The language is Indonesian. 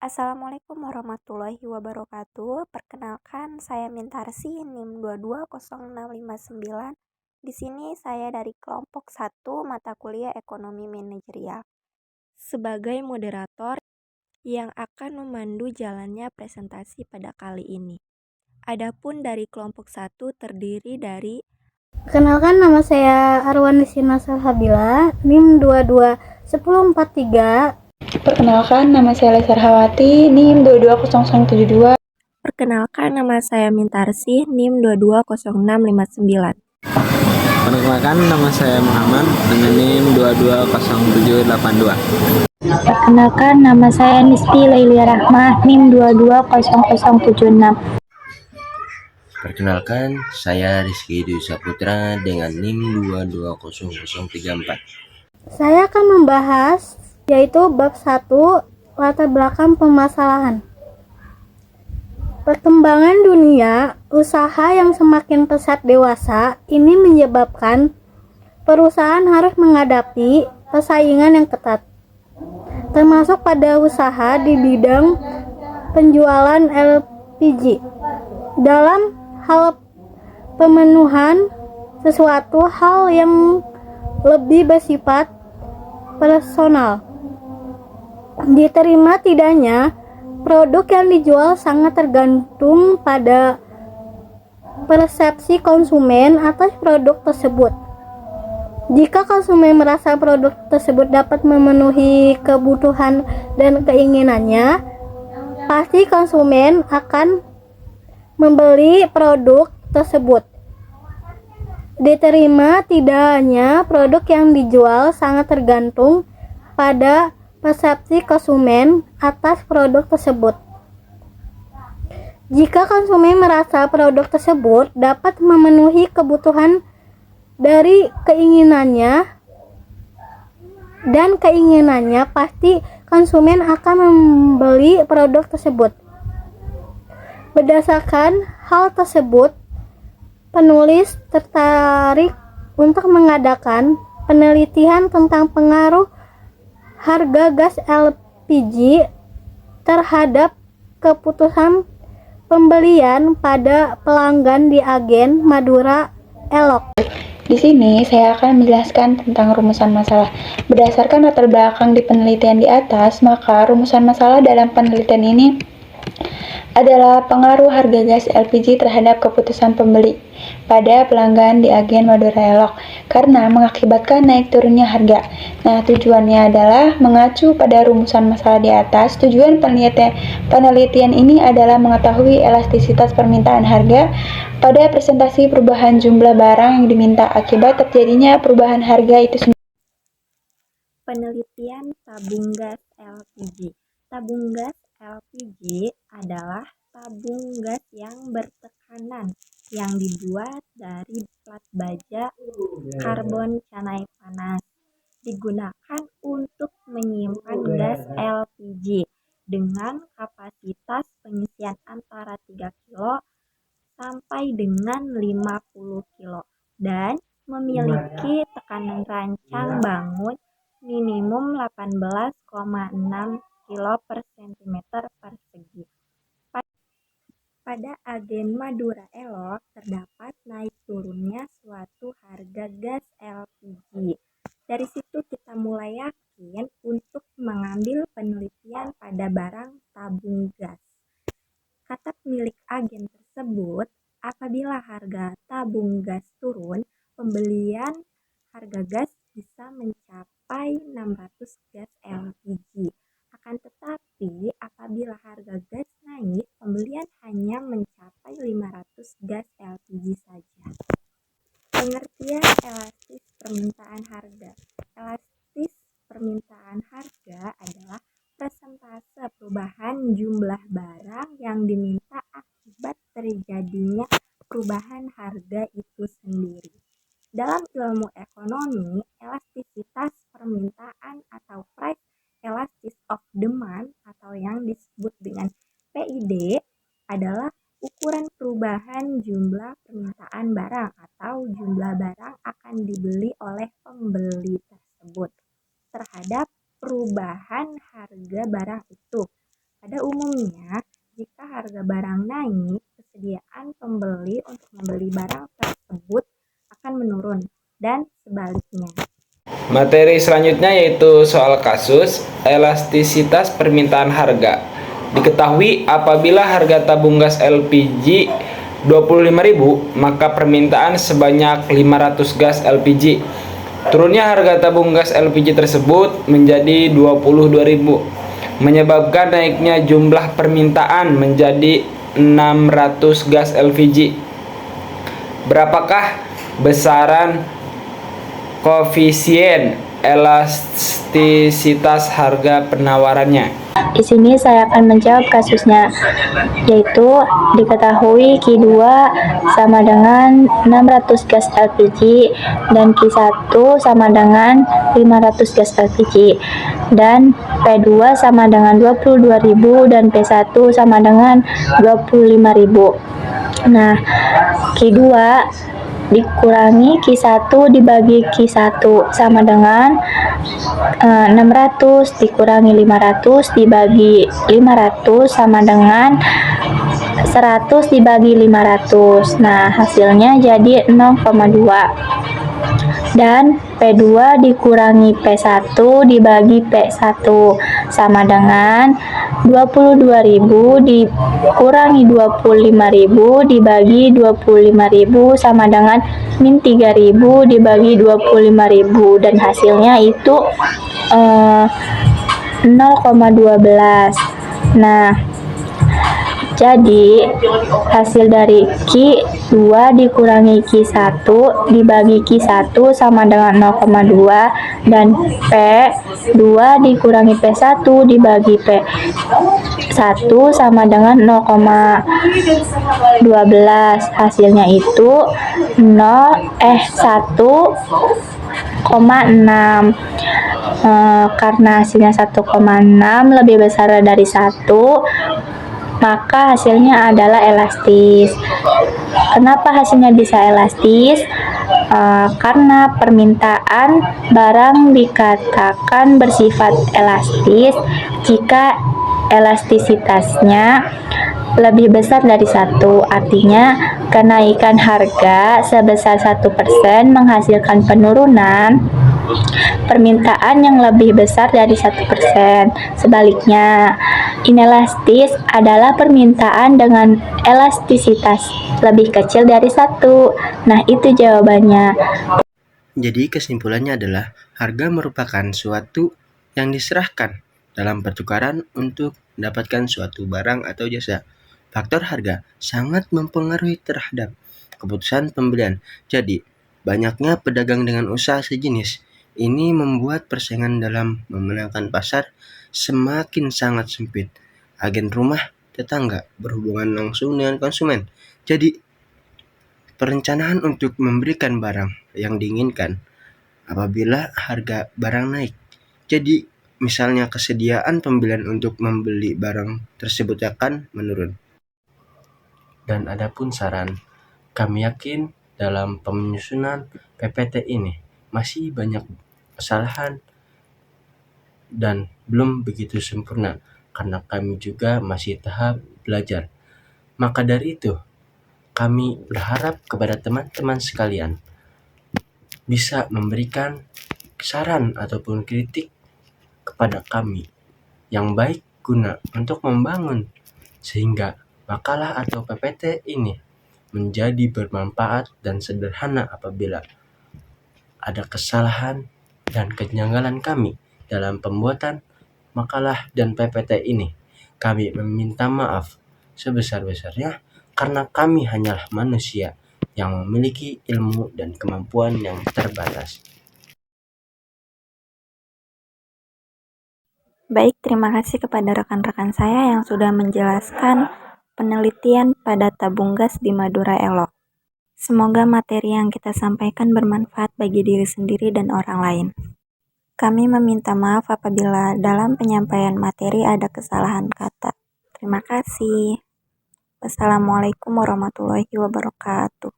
Assalamualaikum warahmatullahi wabarakatuh. Perkenalkan, saya Mintarsi NIM 220659. Di sini saya dari kelompok 1 mata kuliah Ekonomi Manajerial sebagai moderator yang akan memandu jalannya presentasi pada kali ini. Adapun dari kelompok 1 terdiri dari Perkenalkan, nama saya Arwandisina Salsabila, NIM 221043. Perkenalkan, nama saya Lesar Hawati, NIM 220072. Perkenalkan, nama saya Mintarsi NIM 220659. Perkenalkan, nama saya Muhammad dengan NIM 220782. Perkenalkan, nama saya Nisti Lailia Rahmah, NIM 220076. Perkenalkan, saya Rizky Dwi Saputra dengan NIM 220034. Saya akan membahas yaitu bab 1, latar belakang permasalahan. Perkembangan dunia usaha yang semakin pesat dewasa ini menyebabkan perusahaan harus menghadapi persaingan yang ketat, termasuk pada usaha di bidang penjualan LPG. Dalam hal pemenuhan sesuatu hal yang lebih bersifat personal, diterima tidaknya produk yang dijual sangat tergantung pada persepsi konsumen atas produk tersebut. Jika konsumen merasa produk tersebut dapat memenuhi kebutuhan dan keinginannya, pasti konsumen akan membeli produk tersebut. Diterima tidaknya produk yang dijual sangat tergantung pada persepsi konsumen atas produk tersebut. Jika konsumen merasa produk tersebut dapat memenuhi kebutuhan dari keinginannya, pasti konsumen akan membeli produk tersebut. Berdasarkan hal tersebut, penulis tertarik untuk mengadakan penelitian tentang pengaruh harga gas LPG terhadap keputusan pembelian pada pelanggan di agen Madura Elok. Di sini saya akan menjelaskan tentang rumusan masalah. Berdasarkan latar belakang di penelitian di atas, maka rumusan masalah dalam penelitian ini adalah pengaruh harga gas LPG terhadap keputusan pembeli pada pelanggan di agen Madura Elok karena mengakibatkan naik turunnya harga. Nah, tujuannya adalah mengacu pada rumusan masalah di atas. Tujuan penelitian ini adalah mengetahui elastisitas permintaan harga pada presentasi perubahan jumlah barang yang diminta akibat terjadinya perubahan harga itu sendiri. penelitian tabung gas LPG. Tabung gas LPG adalah tabung gas yang bertekanan yang dibuat dari plat baja karbon canai panas. Digunakan untuk menyimpan gas LPG dengan kapasitas pengisian antara 3 kilo sampai dengan 50 kilo dan memiliki tekanan rancang bangun minimum 18,6 kilo per cm persegi. Pada agen Madura Elok terdapat naik turunnya suatu harga gas LPG. Dari situ kita mulai yakin untuk mengambil penelitian pada barang tabung gas. Kata pemilik agen tersebut, apabila harga tabung gas turun, pembelian harga gas bisa mencapai 600 gas LPG. Akan tetapi, apabila harga gas naik, pembelian hanya mencapai 500 gas LPG saja. Pengertian elastis permintaan harga. Elastis permintaan harga adalah persentase perubahan jumlah barang yang diminta akibat terjadinya perubahan harga itu sendiri. Dalam ilmu ekonomi, elastisitas permintaan atau price elastic of demand atau yang disebut dengan PID adalah ukuran perubahan jumlah permintaan barang atau jumlah barang akan dibeli oleh pembeli tersebut terhadap perubahan harga barang itu. Pada umumnya, jika harga barang naik, kesediaan pembeli untuk membeli barang tersebut akan menurun, dan sebaliknya. Materi selanjutnya yaitu soal kasus elastisitas permintaan harga. Diketahui apabila harga tabung gas LPG 25.000, maka permintaan sebanyak 500 gas LPG. Turunnya harga tabung gas LPG tersebut menjadi 22.000, menyebabkan naiknya jumlah permintaan menjadi 600 gas LPG. Berapakah besaran koefisien elastisitas harga penawarannya? Di sini saya akan menjawab kasusnya, yaitu diketahui Q2 sama dengan 600 gas LPG dan Q1 sama dengan 500 gas LPG, dan P2 sama dengan 22.000 dan P1 sama dengan 25.000. Nah, Q2 dikurangi Q1 dibagi Q1 sama dengan 600 dikurangi 500 dibagi 500 sama dengan 100 dibagi 500. Nah, hasilnya jadi 0,2. Dan P2 dikurangi P1 dibagi P1 sama dengan 22.000 dikurangi 25.000 dibagi 25.000 sama dengan min 3.000 dibagi 25.000, dan hasilnya itu 0,12. Nah, jadi hasil dari Q2 dikurangi Q1 dibagi Q1 sama dengan 0,2, dan P2 dikurangi P1 dibagi P1 sama dengan 0,12. Hasilnya itu 1,6. Karena hasilnya 1,6 lebih besar dari 1, maka hasilnya adalah elastis. Kenapa hasilnya bisa elastis? Karena permintaan barang dikatakan bersifat elastis jika elastisitasnya lebih besar dari 1. Artinya, kenaikan harga sebesar 1% menghasilkan penurunan permintaan yang lebih besar dari 1%. Sebaliknya, inelastis adalah permintaan dengan elastisitas lebih kecil dari 1. Nah, itu jawabannya. Jadi kesimpulannya adalah harga merupakan suatu yang diserahkan dalam pertukaran untuk mendapatkan suatu barang atau jasa. Faktor harga sangat mempengaruhi terhadap keputusan pembelian. Jadi, banyaknya pedagang dengan usaha sejenis ini membuat persaingan dalam memenangkan pasar semakin sangat sempit. Agen rumah tetangga berhubungan langsung dengan konsumen. Jadi, perencanaan untuk memberikan barang yang diinginkan apabila harga barang naik. Jadi, misalnya kesediaan pembelian untuk membeli barang tersebut akan menurun. Dan adapun saran, kami yakin dalam penyusunan PPT ini masih banyak kesalahan dan belum begitu sempurna karena kami juga masih tahap belajar. Maka dari itu, kami berharap kepada teman-teman sekalian bisa memberikan saran ataupun kritik kepada kami yang baik guna untuk membangun sehingga makalah atau PPT ini menjadi bermanfaat dan sederhana. Apabila ada kesalahan dan kejanggalan kami dalam pembuatan makalah dan PPT ini, kami meminta maaf sebesar-besarnya karena kami hanyalah manusia yang memiliki ilmu dan kemampuan yang terbatas. Baik, terima kasih kepada rekan-rekan saya yang sudah menjelaskan penelitian pada tabung gas di Madura Elok. Semoga materi yang kita sampaikan bermanfaat bagi diri sendiri dan orang lain. Kami meminta maaf apabila dalam penyampaian materi ada kesalahan kata. Terima kasih. Wassalamualaikum warahmatullahi wabarakatuh.